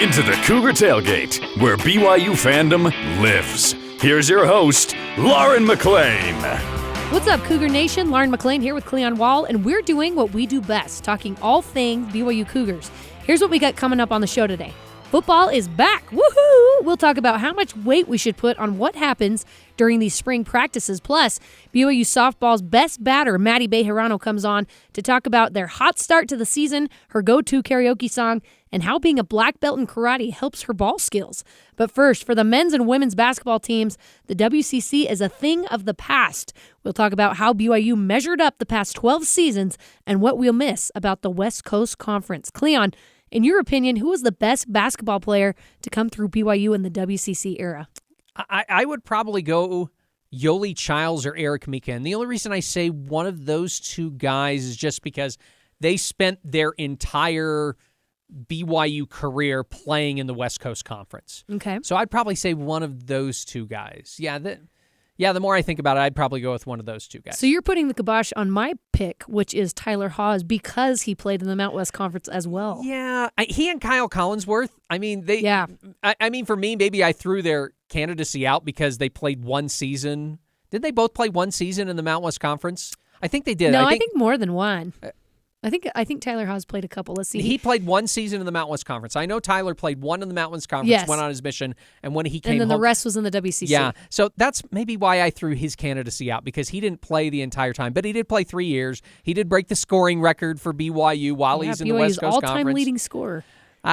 into the Cougar Tailgate, where BYU fandom lives. Here's your host, Lauren McClain. What's up, Cougar Nation? Lauren McClain here with Cleon Wall, and we're doing what we do best, talking all things BYU Cougars. Here's what we got coming up on the show today. Football is back. Woohoo! We'll talk about how much weight we should put on what happens during these spring practices. Plus, BYU softball's best batter, Maddie Bejarano, comes on to talk about their hot start to the season, her go-to karaoke song, and how being a black belt in karate helps her ball skills. But first, for the men's and women's basketball teams, the WCC is a thing of the past. We'll talk about how BYU measured up the past 12 seasons and what we'll miss about the West Coast Conference. Cleon, in your opinion, who was the best basketball player to come through BYU in the WCC era? I would probably go Yoli Childs or Eric Mika. And the only reason I say one of those two guys is just because they spent their entire BYU career playing in the West Coast Conference. Okay. So I'd probably say one of those two guys. The more I think about it, I'd probably go with one of those two guys. So you're putting the kibosh on my pick, which is Tyler Haws, because he played in the Mount West Conference as well. Yeah, he and Kyle Collinsworth, I mean, for me, maybe I threw their candidacy out because they played one season. Did they both play one season in the Mount West Conference? I think they did. No, I think more than one. I think Tyler Haws played a couple. Let's see. He played one season in the Mountain West Conference. I know Tyler played one in the Mountain West Conference, yes. Went on his mission, and when he came and then home, the rest was in the WCC. Yeah, so that's maybe why I threw his candidacy out, because he didn't play the entire time, but he did play 3 years. He did break the scoring record for BYU while he's in the West Coast Conference. all-time leading scorer.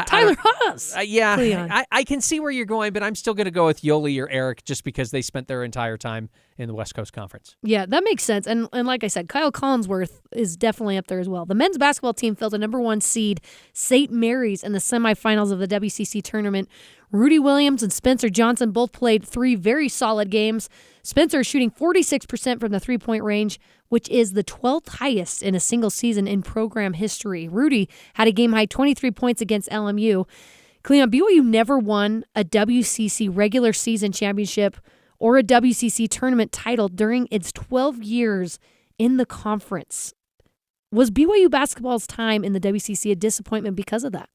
Tyler Haws. I can see where you're going, but I'm still going to go with Yoli or Eric just because they spent their entire time in the West Coast Conference. Yeah, that makes sense. And like I said, Kyle Collinsworth is definitely up there as well. The men's basketball team filled a number 1 seed, St. Mary's, in the semifinals of the WCC tournament. Rudy Williams and Spencer Johnson both played 3 very solid games. Spencer is shooting 46% from the three-point range, which is the 12th highest in a single season in program history. Rudy had a game-high 23 points against LMU. Cleon, BYU never won a WCC regular season championship or a WCC tournament title during its 12 years in the conference. Was BYU basketball's time in the WCC a disappointment because of that?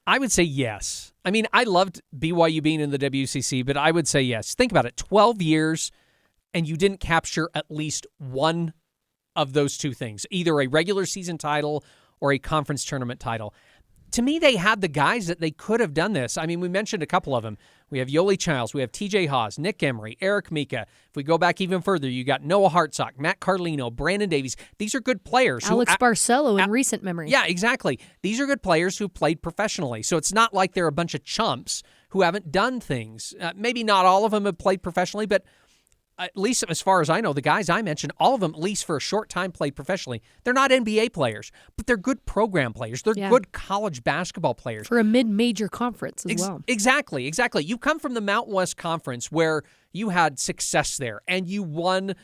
I would say yes. I mean, I loved BYU being in the WCC, but I would say yes. Think about it. 12 years, and you didn't capture at least one of those two things, either a regular season title or a conference tournament title. To me, they had the guys that they could have done this. I mean, we mentioned a couple of them. We have Yoli Childs, we have TJ Haws, Nick Emery, Eric Mika. If we go back even further, you got Noah Hartsock, Matt Carlino, Brandon Davies. These are good players. Alex Barcelo in recent memory. Yeah, exactly. These are good players who played professionally. So it's not like they're a bunch of chumps who haven't done things. Maybe not all of them have played professionally, but at least as far as I know, the guys I mentioned, all of them, at least for a short time, played professionally. They're not NBA players, but they're good program players. They're good college basketball players. For a mid-major conference as well. Exactly. You come from the Mountain West Conference where you had success there and you won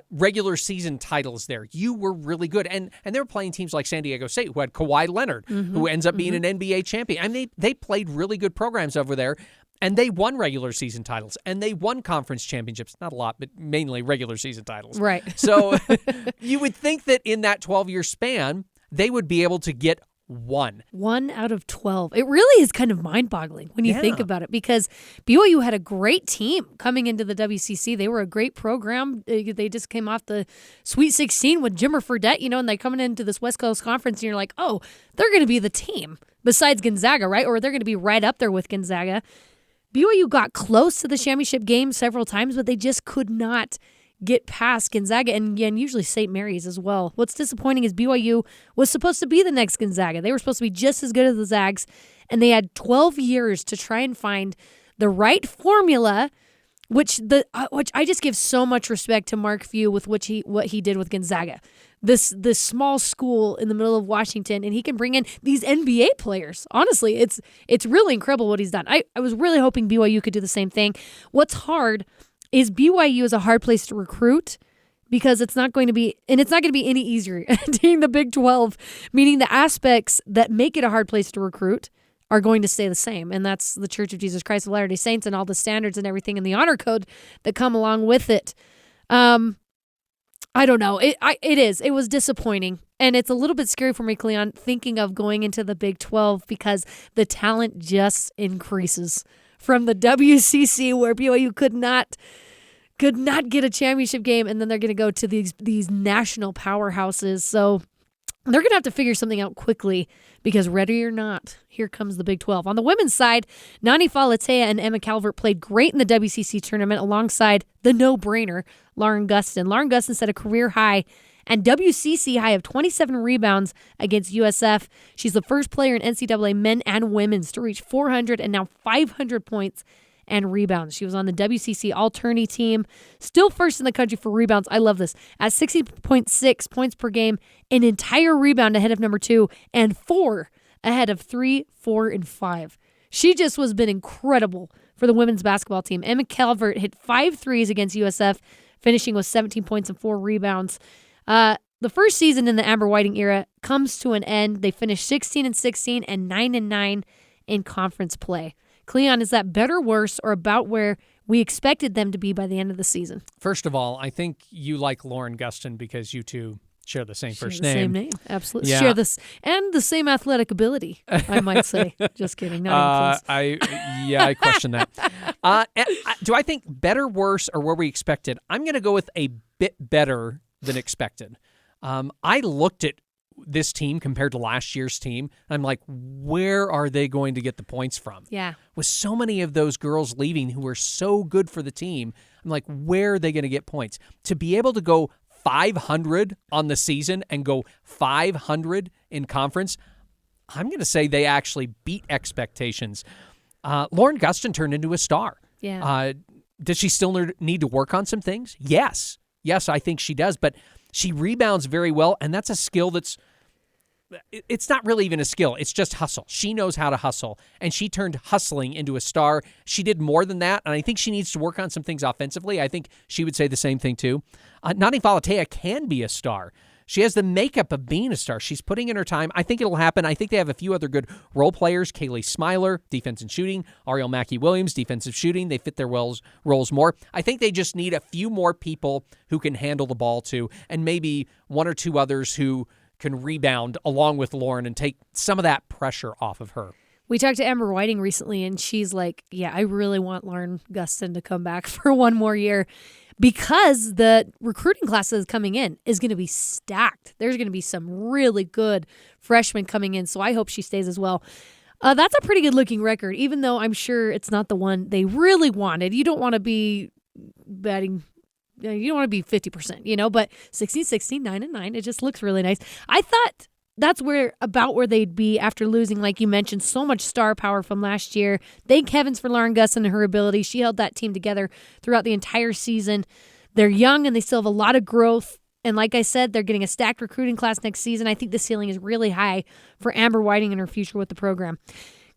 regular season titles there. You were really good. And they were playing teams like San Diego State, who had Kawhi Leonard, who ends up being an NBA champion. I mean, they played really good programs over there. And they won regular season titles, and they won conference championships. Not a lot, but mainly regular season titles. Right. So you would think that in that 12-year span, they would be able to get one. 1 out of 12. It really is kind of mind-boggling when you think about it, because BYU had a great team coming into the WCC. They were a great program. They just came off the Sweet 16 with Jimmer Fredette, and they're coming into this West Coast Conference, and you're like, oh, they're going to be the team besides Gonzaga, right? Or they're going to be right up there with Gonzaga. BYU got close to the championship game several times, but they just could not get past Gonzaga and usually St. Mary's as well. What's disappointing is BYU was supposed to be the next Gonzaga. They were supposed to be just as good as the Zags, and they had 12 years to try and find the right formula, which I just give so much respect to Mark Few with what he did with Gonzaga. This small school in the middle of Washington, and he can bring in these NBA players. Honestly, it's really incredible what he's done. I was really hoping BYU could do the same thing. What's hard is BYU is a hard place to recruit because it's not going to be any easier during the Big 12, meaning the aspects that make it a hard place to recruit are going to stay the same, and that's the Church of Jesus Christ of Latter-day Saints and all the standards and everything and the honor code that come along with it. I don't know. It is. It was disappointing. And it's a little bit scary for me, Cleon, thinking of going into the Big 12 because the talent just increases from the WCC where BYU could not get a championship game, and then they're going to go to these national powerhouses. So they're going to have to figure something out quickly because ready or not, here comes the Big 12. On the women's side, Nani Falatea and Emma Calvert played great in the WCC tournament alongside the no-brainer, Lauren Gustin. Lauren Gustin set a career high and WCC high of 27 rebounds against USF. She's the first player in NCAA men and women's to reach 400 and now 500 points and rebounds. She was on the WCC all-tourney team, still first in the country for rebounds. I love this. At 60.6 points per game, an entire rebound ahead of number 2, and 4 ahead of 3, 4, and 5. She just has been incredible for the women's basketball team. Emma Calvert hit 5 threes against USF, finishing with 17 points and 4 rebounds. The first season in the Amber Whiting era comes to an end. They finished 16-16 and 9-9 in conference play. Cleon, is that better, worse, or about where we expected them to be by the end of the season? First of all, I think you like Lauren Gustin because you two share the same first name. name. Same name, absolutely. Yeah. Share this and the same athletic ability, I might say. Just kidding. Not even close. I question that. Do I think better, worse, or where we expected? I'm going to go with a bit better than expected. I looked at this team compared to last year's team. I'm like, where are they going to get the points from? Yeah. With so many of those girls leaving who were so good for the team, I'm like, where are they going to get points? To be able to go 500 on the season and go 500 in conference, I'm going to say they actually beat expectations. Lauren Gustin turned into a star. Yeah. Does she still need to work on some things? Yes. Yes, I think she does, but she rebounds very well, and that's a skill it's not really even a skill. It's just hustle. She knows how to hustle, and she turned hustling into a star. She did more than that, and I think she needs to work on some things offensively. I think she would say the same thing, too. Nani Falatea can be a star. She has the makeup of being a star. She's putting in her time. I think it'll happen. I think they have a few other good role players. Kaylee Smiler, defense and shooting. Ariel Mackey-Williams, defensive shooting. They fit their roles more. I think they just need a few more people who can handle the ball, too, and maybe one or two others who can rebound along with Lauren and take some of that pressure off of her. We talked to Amber Whiting recently, and she's like, yeah, I really want Lauren Gustin to come back for one more year because the recruiting class that's coming in is going to be stacked. There's going to be some really good freshmen coming in, so I hope she stays as well. That's a pretty good-looking record, even though I'm sure it's not the one they really wanted. You don't want to be betting... You don't want to be 50%, but 16-16, 9-9, it just looks really nice. I thought that's about where they'd be after losing, like you mentioned, so much star power from last year. Thank heavens for Lauren Gustin and her ability. She held that team together throughout the entire season. They're young and they still have a lot of growth. And like I said, they're getting a stacked recruiting class next season. I think the ceiling is really high for Amber Whiting and her future with the program.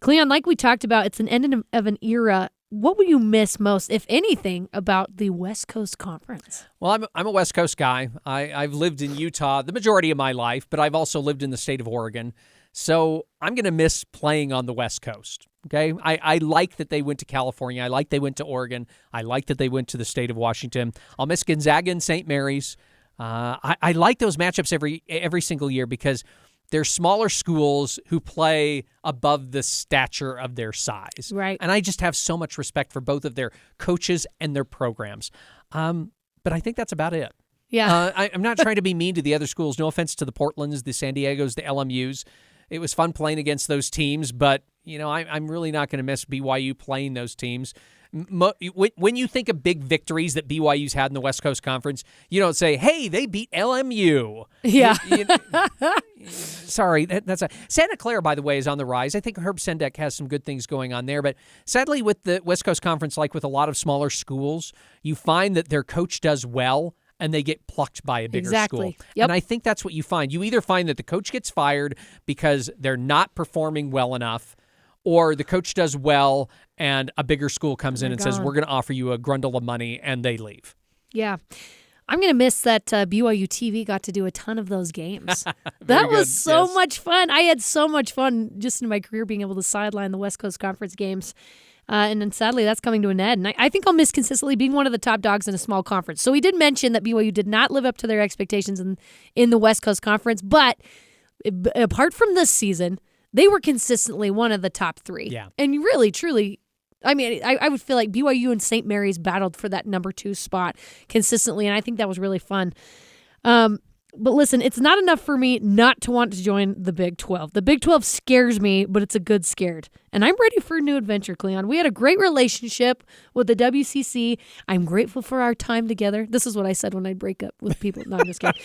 Cleon, like we talked about, it's an end of an era. What will you miss most, if anything, about the West Coast Conference? Well, I'm a West Coast guy. I've lived in Utah the majority of my life, but I've also lived in the state of Oregon. So I'm going to miss playing on the West Coast. Okay, I like that they went to California. I like they went to Oregon. I like that they went to the state of Washington. I'll miss Gonzaga and St. Mary's. I like those matchups every single year because they're smaller schools who play above the stature of their size. Right. And I just have so much respect for both of their coaches and their programs. But I think that's about it. Yeah. I'm not trying to be mean to the other schools. No offense to the Portlands, the San Diegos, the LMUs. It was fun playing against those teams, but I'm really not going to miss BYU playing those teams. When you think of big victories that BYU's had in the West Coast Conference, you don't say, hey, they beat LMU. Yeah. Sorry, that's Santa Clara, by the way, is on the rise. I think Herb Sendek has some good things going on there. But sadly, with the West Coast Conference, like with a lot of smaller schools, you find that their coach does well and they get plucked by a bigger school. Yep. And I think that's what you find. You either find that the coach gets fired because they're not performing well enough, or the coach does well and a bigger school comes in and says, we're going to offer you a grundle of money, and they leave. Yeah. I'm going to miss that BYUtv got to do a ton of those games. That was so much fun. I had so much fun just in my career being able to sideline the West Coast Conference games. And then sadly, that's coming to an end. And I think I'll miss consistently being one of the top dogs in a small conference. So we did mention that BYU did not live up to their expectations in the West Coast Conference. But apart from this season, they were consistently one of the top 3. Yeah. And really, truly, I mean, I would feel like BYU and St. Mary's battled for that number 2 spot consistently, and I think that was really fun. But listen, it's not enough for me not to want to join the Big 12. The Big 12 scares me, but it's a good scared. And I'm ready for a new adventure, Cleon. We had a great relationship with the WCC. I'm grateful for our time together. This is what I said when I break up with people. No, I'm just kidding.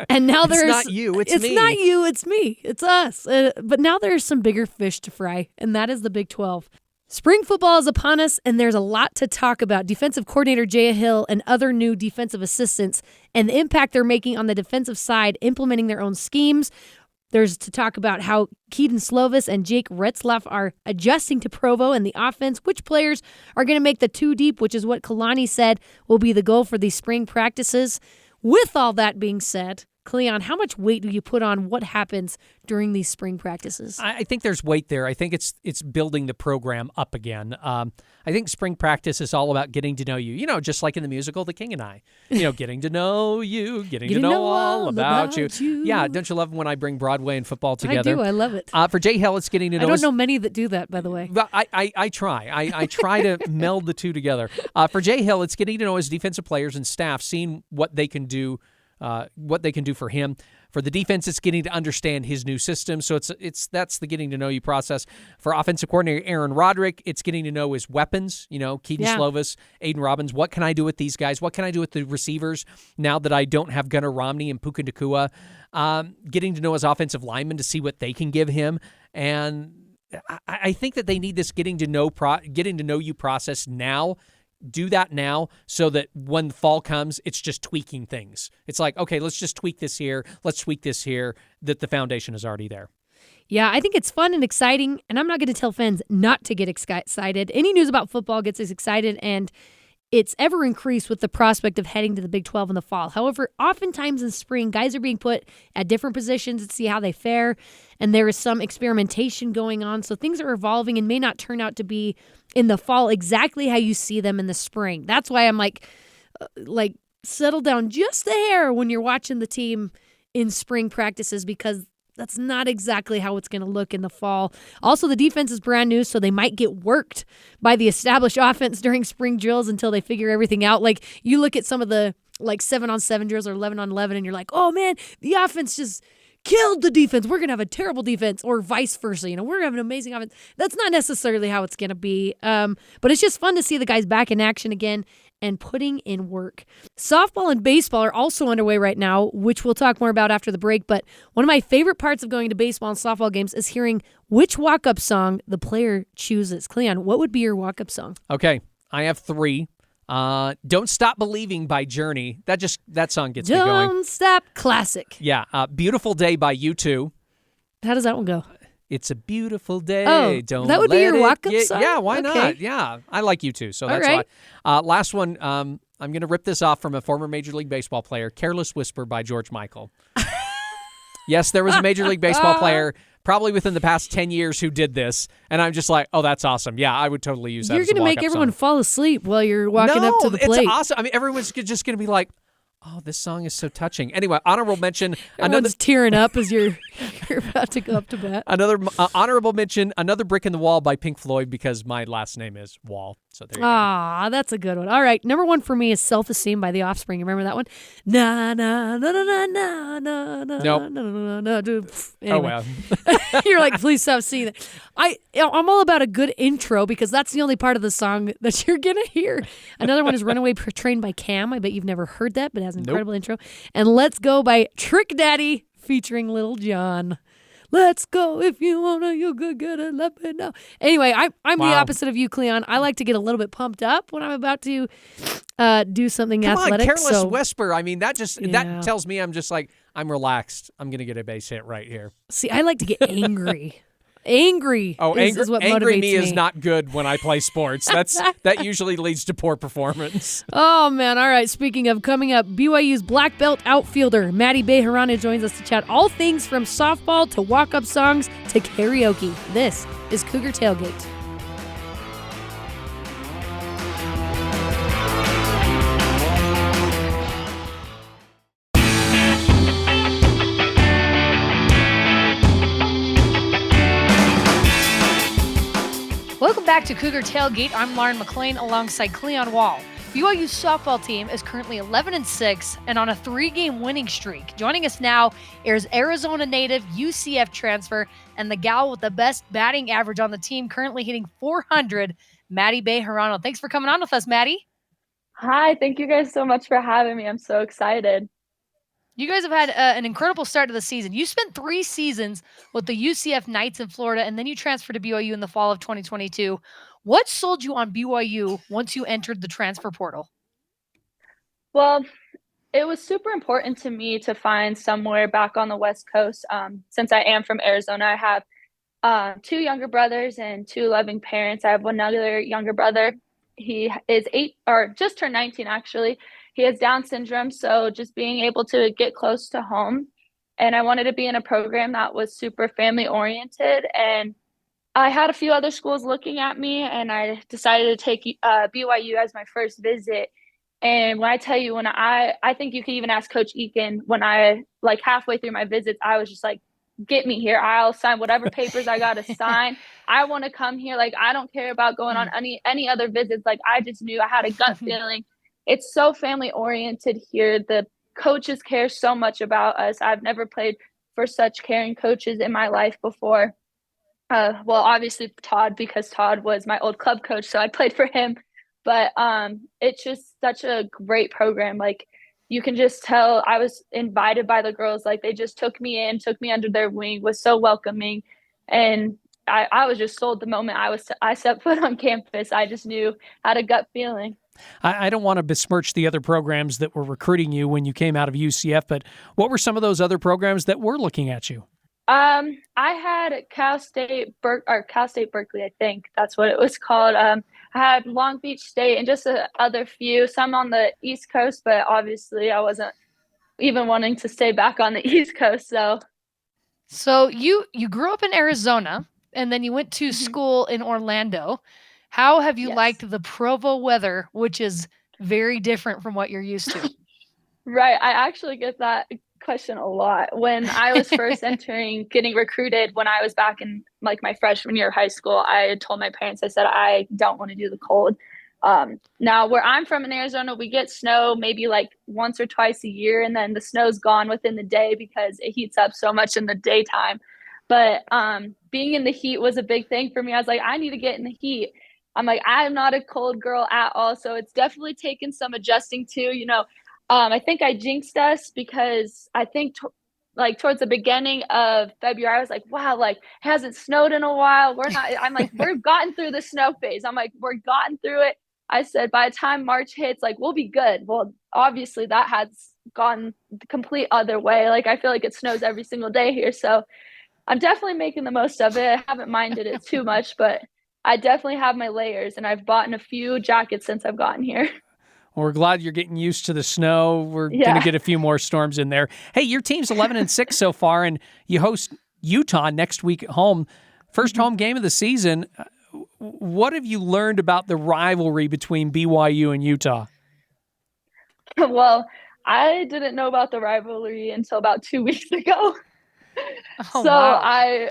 And now there's... It's not you, it's me. It's not you, it's me. It's us. But now there's some bigger fish to fry, and that is the Big 12. Spring football is upon us, and there's a lot to talk about. Defensive coordinator Jaya Hill and other new defensive assistants and the impact they're making on the defensive side, implementing their own schemes. There's to talk about how Keaton Slovis and Jake Retzlaff are adjusting to Provo and the offense, which players are going to make the 2 deep, which is what Kalani said will be the goal for these spring practices. With all that being said, Cleon, how much weight do you put on what happens during these spring practices? I think there's weight there. I think it's building the program up again. I think spring practice is all about getting to know you. You know, just like in the musical The King and I. You know, getting to know you, getting to know all about you. Yeah, don't you love when I bring Broadway and football together? I do. I love it. For Jay Hill, it's getting to know. I don't know many that do that, by the way. But I try. I try to meld the two together. For Jay Hill, it's getting to know his defensive players and staff, seeing what they can do. What they can do for him. For the defense, it's getting to understand his new system. So that's the getting to know you process. For offensive coordinator Aaron Roderick, it's getting to know his weapons. You know, Keaton Slovis, Aiden Robbins. What can I do with these guys? What can I do with the receivers now that I don't have Gunnar Romney and Puka Nacua? Getting to know his offensive linemen to see what they can give him. And I think that they need this getting to know you process now. Do that now so that when fall comes, it's just tweaking things. It's like, okay, let's just tweak this here. Let's tweak this here, that the foundation is already there. Yeah, I think it's fun and exciting, and I'm not going to tell fans not to get excited. Any news about football gets us excited, and it's ever increased with the prospect of heading to the Big 12 in the fall. However, oftentimes in spring, guys are being put at different positions to see how they fare, and there is some experimentation going on, so things are evolving and may not turn out to be in the fall exactly how you see them in the spring. That's why I'm like settle down just a hair when you're watching the team in spring practices, because that's not exactly how it's going to look in the fall. Also, the defense is brand new, so they might get worked by the established offense during spring drills until they figure everything out. Like, you look at some of the 7-on-7 drills or 11-on-11, and you're like, oh man, the offense just killed the defense. We're going to have a terrible defense, or vice versa. You know, we're going to have an amazing offense. That's not necessarily how it's going to be. But it's just fun to see the guys back in action again and putting in work. Softball and baseball are also underway right now, which we'll talk more about after the break. But one of my favorite parts of going to baseball and softball games is hearing which walk-up song the player chooses. Cleon, what would be your walk-up song? Okay, I have 3. Don't Stop Believing by Journey. That song gets me going. Don't Stop, classic. Yeah. Beautiful Day by U2. How does that one go? It's a beautiful day. Oh, Don't that would be your walk-up song? Yeah, why Okay. not? Yeah, I like U2, so that's right. why. Last one, I'm going to rip this off from a former Major League Baseball player, Careless Whisper by George Michael. Yes, there was a Major League Baseball player probably within the past 10 years who did this, and I'm just like, oh, that's awesome. Yeah, I would totally use that You're as a going to make walk-up everyone song. fall asleep while you're walking up to the plate. It's awesome. I mean, everyone's just going to be like, oh, this song is so touching. Anyway, honorable mention. Everyone's tearing up as you're about to go up to bat. Another honorable mention, Another Brick in the Wall by Pink Floyd, because my last name is Wall. So there you go. Ah, that's a good one. All right, number 1 for me is Self-Esteem by The Offspring. Remember that one? Na na na na na na na na Nope. na na na. Anyway. Oh, well. You're like, please stop singing it. I'm all about a good intro, because that's the only part of the song that you're going to hear. Another one is Runaway Train by Cam. I bet you've never heard that, but it has an incredible intro. And Let's Go by Trick Daddy featuring Lil Jon. Let's go if you want to, you could get it, let me know. Anyway, I'm the opposite of you, Cleon. I like to get a little bit pumped up when I'm about to do something athletic. Come on, Careless Whisper. I mean, that tells me I'm relaxed. I'm going to get a base hit right here. See, I like to get angry. Angry is what angry motivates me is not good when I play sports. That usually leads to poor performance. Oh, man. All right. Speaking of, coming up, BYU's black belt outfielder, Maddie Bejarano, joins us to chat all things from softball to walk-up songs to karaoke. This is Cougar Tailgate. back to Cougar Tailgate. I'm Lauren McClain alongside Cleon Wall. BYU's softball team is currently 11-6 and on a 3-game winning streak. Joining us now is Arizona native, UCF transfer, and the gal with the best batting average on the team, currently hitting .400, Maddie Bejarano. Thanks for coming on with us, Maddie. Hi, thank you guys so much for having me. I'm so excited. You guys have had an incredible start to the season. You spent 3 seasons with the UCF Knights in Florida, and then you transferred to BYU in the fall of 2022. What sold you on BYU once you entered the transfer portal? Well, it was super important to me to find somewhere back on the West Coast. Since I am from Arizona, I have 2 younger brothers and 2 loving parents. I have one other younger brother. He is 8 or just turned 19, actually. He has Down syndrome, so just being able to get close to home. And I wanted to be in a program that was super family oriented. And I had a few other schools looking at me, and I decided to take BYU as my first visit. And when I tell you, when I think you can even ask Coach Eakin, when I, like, halfway through my visits, I was just like, get me here. I'll sign whatever papers I got to sign. I want to come here. Like, I don't care about going on any other visits. Like, I just knew I had a gut feeling. It's so family oriented here. The coaches care so much about us. I've never played for such caring coaches in my life before. Well, obviously Todd, because Todd was my old club coach, so I played for him. But it's just such a great program. Like, you can just tell I was invited by the girls. Like, they just took me in, took me under their wing, was so welcoming. And I was just sold the moment I set foot on campus. I just knew, had a gut feeling. I don't want to besmirch the other programs that were recruiting you when you came out of UCF, but what were some of those other programs that were looking at you? I had Cal State Berkeley, I think that's what it was called. I had Long Beach State and just other few, some on the East Coast, but obviously I wasn't even wanting to stay back on the East Coast. So you grew up in Arizona, and then you went to school in Orlando. How have you liked the Provo weather, which is very different from what you're used to? Right. I actually get that question a lot. When I was first getting recruited, when I was back in like my freshman year of high school, I had told my parents, I said, I don't want to do the cold. Now where I'm from in Arizona, we get snow maybe like once or twice a year, and then the snow's gone within the day because it heats up so much in the daytime. But being in the heat was a big thing for me. I was like, I need to get in the heat. I'm like, I'm not a cold girl at all. So it's definitely taken some adjusting to, I think I jinxed us because I think towards the beginning of February, I was like, wow, like, it hasn't snowed in a while. We've gotten through the snow phase. I'm like, we're gotten through it. I said, by the time March hits, like, we'll be good. Well, obviously that has gone the complete other way. Like, I feel like it snows every single day here. So I'm definitely making the most of it. I haven't minded it too much, but I definitely have my layers, and I've bought in a few jackets since I've gotten here. Well, we're glad you're getting used to the snow. We're going to get a few more storms in there. Hey, your team's 11-6 so far, and you host Utah next week at home. First home game of the season. What have you learned about the rivalry between BYU and Utah? Well, I didn't know about the rivalry until about 2 weeks ago. Wow.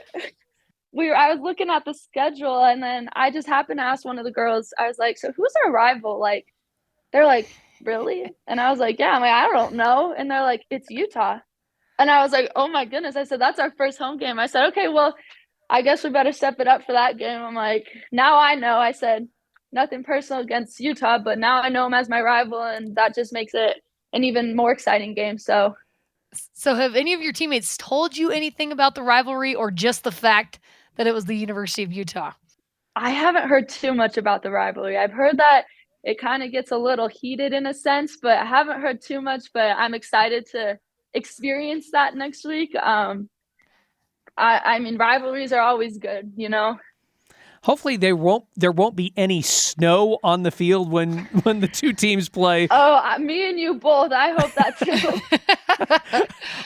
I was looking at the schedule, and then I just happened to ask one of the girls, I was like, so who's our rival? Like, they're like, really? And I was like, yeah. I'm like, I don't know. And they're like, it's Utah. And I was like, oh my goodness. I said, that's our first home game. I said, okay, well, I guess we better step it up for that game. I'm like, now I know. I said, nothing personal against Utah, but now I know them as my rival, and that just makes it an even more exciting game. So have any of your teammates told you anything about the rivalry, or just the fact that it was the University of Utah? I haven't heard too much about the rivalry. I've heard that it kind of gets a little heated in a sense, but I haven't heard too much, but I'm excited to experience that next week. I mean, rivalries are always good, Hopefully there won't be any snow on the field when the two teams play. Oh, me and you both. I hope that too.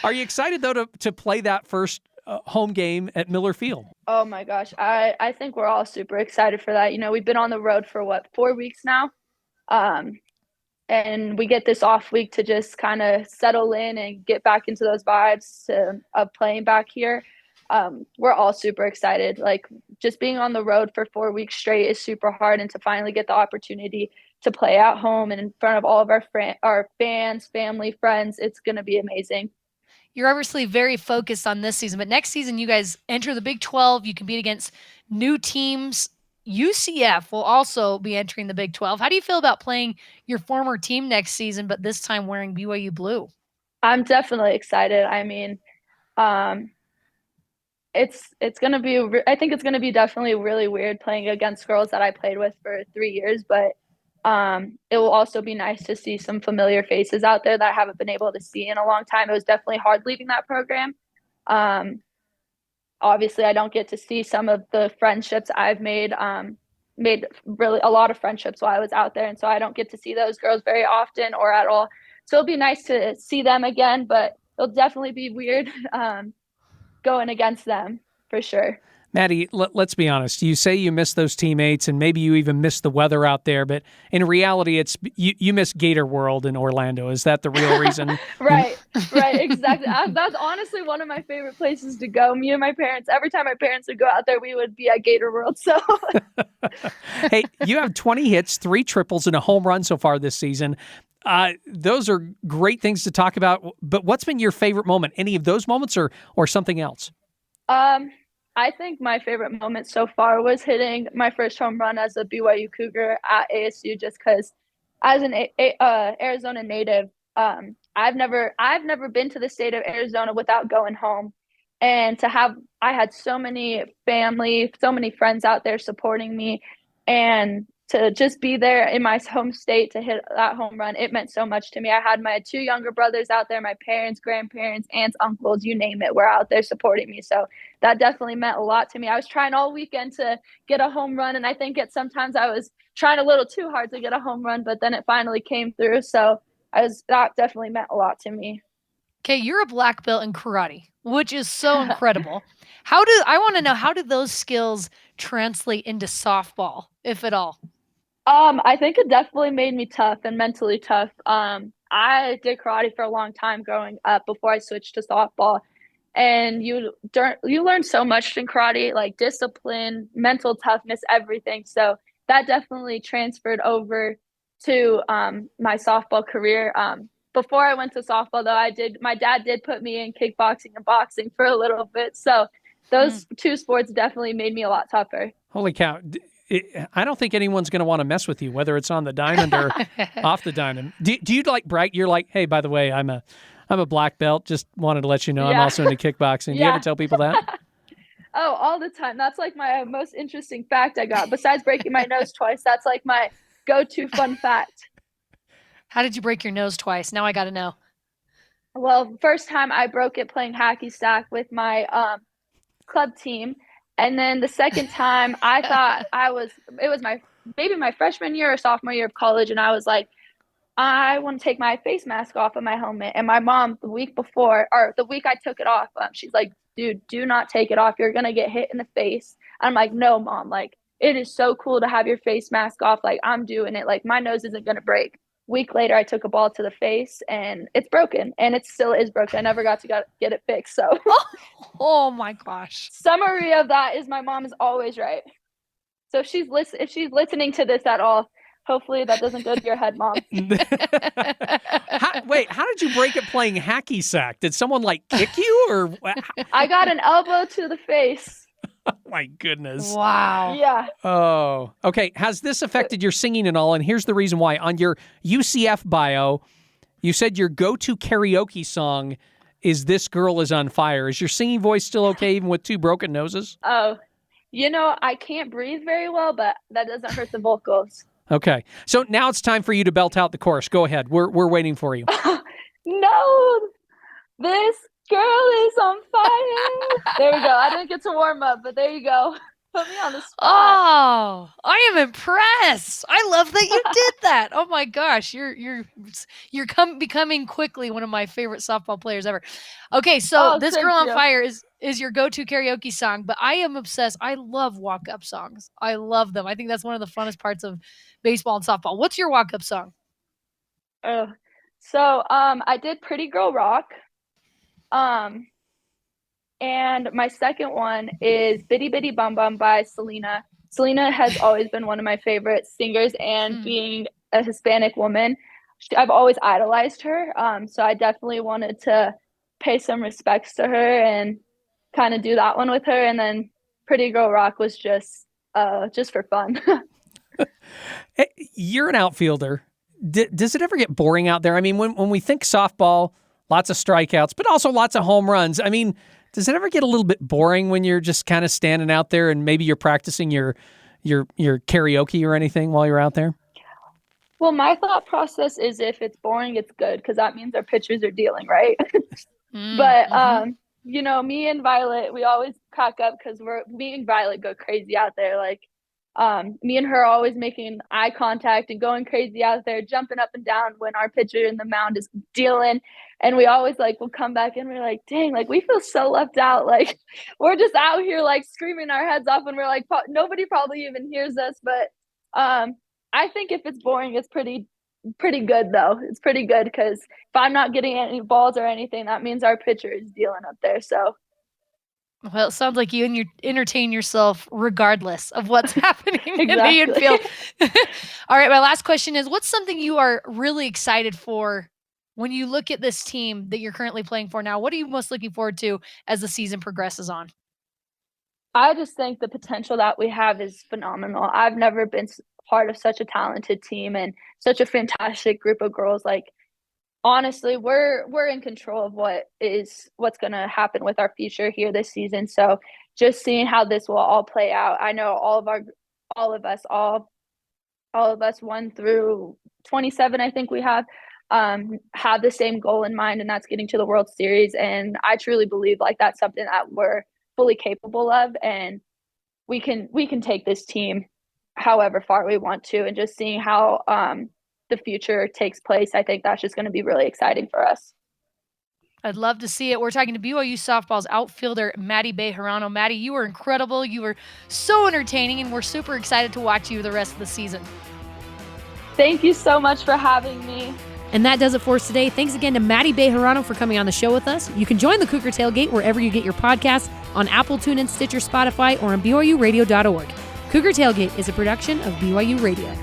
Are you excited, though, to play that first home game at Miller Field? Oh, my gosh. I think we're all super excited for that. We've been on the road for, 4 weeks now? And we get this off week to just kind of settle in and get back into those vibes of playing back here. we're all super excited. Like, just being on the road for 4 weeks straight is super hard, and to finally get the opportunity to play at home and in front of all of our fans, family, friends, it's going to be amazing. You're obviously very focused on this season, but next season you guys enter the Big 12. You compete against new teams. UCF will also be entering the Big 12. How do you feel about playing your former team next season, but this time wearing BYU blue? I'm definitely excited. I mean, it's gonna be. I think it's gonna be definitely really weird playing against girls that I played with for 3 years, but it will also be nice to see some familiar faces out there that I haven't been able to see in a long time. It was definitely hard leaving that program. Obviously, I don't get to see some of the friendships I've made really a lot of friendships while I was out there, and so I don't get to see those girls very often or at all. So it'll be nice to see them again, but it'll definitely be weird going against them for sure. Maddie, let's be honest. You say you miss those teammates, and maybe you even miss the weather out there, but in reality, it's you miss Gator World in Orlando. Is that the real reason? Right, exactly. That's honestly one of my favorite places to go. Me and my parents, every time my parents would go out there, we would be at Gator World. So, hey, you have 20 hits, 3 triples, and a home run so far this season. Those are great things to talk about. But what's been your favorite moment? Any of those moments, or something else? I think my favorite moment so far was hitting my first home run as a BYU Cougar at ASU, just because as an Arizona native, I've never been to the state of Arizona without going home. And I had so many family, so many friends out there supporting me, and to just be there in my home state to hit that home run, it meant so much to me. I had my 2 younger brothers out there, my parents, grandparents, aunts, uncles, you name it, were out there supporting me. So that definitely meant a lot to me. I was trying all weekend to get a home run, and I think sometimes I was trying a little too hard to get a home run, but then it finally came through. So that definitely meant a lot to me. Okay, you're a black belt in karate, which is so incredible. I want to know, how did those skills translate into softball, if at all? I think it definitely made me tough and mentally tough. I did karate for a long time growing up before I switched to softball, and you learn so much in karate, like discipline, mental toughness, everything. So that definitely transferred over to my softball career. Before I went to softball, though, my dad did put me in kickboxing and boxing for a little bit. So those 2 sports definitely made me a lot tougher. Holy cow. I don't think anyone's going to want to mess with you, whether it's on the diamond or off the diamond. Do you like brag? You're like, hey, by the way, I'm a black belt. Just wanted to let you know I'm also into kickboxing. Do you ever tell people that? Oh, all the time. That's like my most interesting fact I got. Besides breaking my nose twice, that's like my go-to fun fact. How did you break your nose twice? Now I got to know. Well, first time I broke it playing hacky sack with my club team. And then the second time, I thought it was maybe my freshman year or sophomore year of college. And I was like, I want to take my face mask off of my helmet. And my mom, the week I took it off, she's like, dude, do not take it off. You're going to get hit in the face. And I'm like, no, Mom, like, it is so cool to have your face mask off. Like, I'm doing it. Like, my nose isn't going to break. Week later, I took a ball to the face and it's broken, and it still is broken. I never got to get it fixed. So, oh my gosh. Summary of that is my mom is always right. So if she's listening to this at all, hopefully that doesn't go to your head, Mom. How did you break it playing hacky sack? Did someone kick you, or? I got an elbow to the face. Oh, my goodness. Wow. Yeah. Oh, okay. Has this affected your singing at all? And here's the reason why. On your UCF bio, you said your go-to karaoke song is This Girl Is on Fire. Is your singing voice still okay even with 2 broken noses? Oh, I can't breathe very well, but that doesn't hurt the vocals. Okay. So now it's time for you to belt out the chorus. Go ahead. We're waiting for you. No, this girl is on fire. There we go. I didn't get to warm up, but there you go. Put me on the spot. Oh, I am impressed. I love that you did that. Oh my gosh, you're becoming quickly one of my favorite softball players ever. Okay, so This Girl on Fire is your go-to karaoke song, but I am obsessed. I love walk-up songs. I love them. I think that's one of the funnest parts of baseball and softball. What's your walk-up song? So I did Pretty Girl Rock. And my second one is Bitty Bitty Bum Bum by Selena. Selena has always been one of my favorite singers, and being a Hispanic woman, I've always idolized her. So I definitely wanted to pay some respects to her and kind of do that one with her. And then Pretty Girl Rock was just for fun. You're an outfielder. Does it ever get boring out there? I mean, when we think softball, lots of strikeouts, but also lots of home runs. I mean, does it ever get a little bit boring when you're just kind of standing out there and maybe you're practicing your karaoke or anything while you're out there? Well, my thought process is if it's boring, it's good, because that means our pitchers are dealing, right? But, you know, me and Violet, we always crack up because me and Violet go crazy out there. Like, me and her are always making eye contact and going crazy out there, jumping up and down when our pitcher in the mound is dealing. And we always we'll come back and we're like, dang, we feel so left out. Like, we're just out here screaming our heads off, and we're like, nobody probably even hears us. But I think if it's boring, it's pretty good though. It's pretty good because if I'm not getting any balls or anything, that means our pitcher is dealing up there. So. Well, it sounds like you entertain yourself regardless of what's happening in the infield. All right, my last question is, what's something you are really excited for when you look at this team that you're currently playing for now? What are you most looking forward to as the season progresses on? I just think the potential that we have is phenomenal. I've never been part of such a talented team and such a fantastic group of girls. Honestly, we're in control of what's going to happen with our future here this season. So just seeing how this will all play out. I know all of us 1 through 27, I think we have the same goal in mind, and that's getting to the World Series. And I truly believe that's something that we're fully capable of, and we can take this team however far we want to. And just seeing how the future takes place, I think that's just going to be really exciting for us. I'd love to see it. We're talking to BYU softball's outfielder, Maddie Bejarano. Maddie, you were incredible. You were so entertaining, and we're super excited to watch you the rest of the season. Thank you so much for having me. And that does it for us today. Thanks again to Maddie Bejarano for coming on the show with us. You can join the Cougar Tailgate wherever you get your podcasts, on Apple, TuneIn, Stitcher, Spotify, or on BYURadio.org. Cougar Tailgate is a production of BYU Radio.